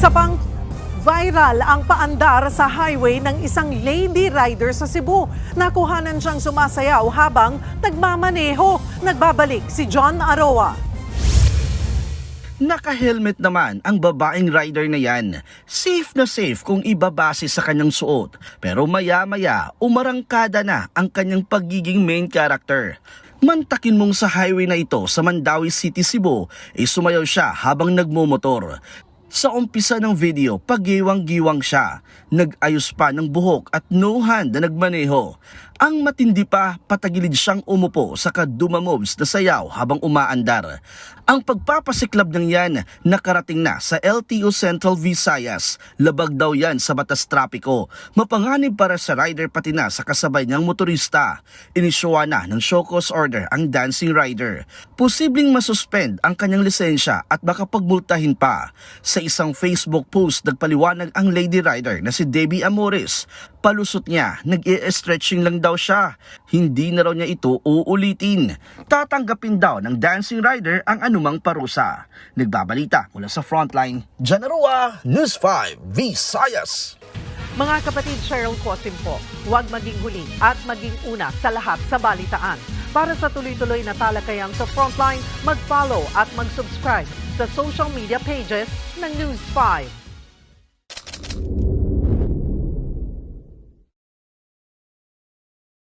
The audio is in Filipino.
Isa pang viral ang paandar sa highway ng isang lady rider sa Cebu. Nakuhanan siyang sumasayaw habang nagmamaneho. Nagbabalik si John Aroa. Naka-helmet naman ang babaeng rider na yan. Safe na safe kung ibabase sa kanyang suot. Pero maya-maya, umarangkada na ang kanyang pagiging main character. Mantakin mong sa highway na ito sa Mandawi City, Cebu, sumayaw siya habang nagmumotor. Sa umpisa ng video, pagiwang-giwang siya. Nag-ayos pa ng buhok at no hand na nagmaneho. Ang matindi pa, patagilid siyang umupo sa kaduma-moves na sayaw habang umaandar. Ang pagpapasiklab ng yan nakarating na sa LTO Central Visayas. Labag daw yan sa batas trapiko. Mapanganib para sa rider pati na sa kasabay niyang motorista. Inisyuwa na ng show cause order ang dancing rider. Posibleng masuspend ang kanyang lisensya at baka pagmultahin pa. Sa isang Facebook post, nagpaliwanag ang lady rider na si Debbie Amores. Palusot niya, nag-i-stretching lang daw siya. Hindi na raw niya ito uulitin. Tatanggapin daw ng dancing rider ang anumang parusa. Nagbabalita mula sa Frontline, John Aroa, News 5, Visayas. Mga kapatid, Cheryl Cosim po, huwag maging huli at maging una sa lahat sa balitaan. Para sa tuloy-tuloy na talakayang sa Frontline, mag-follow at mag-subscribe sa social media pages ng News 5.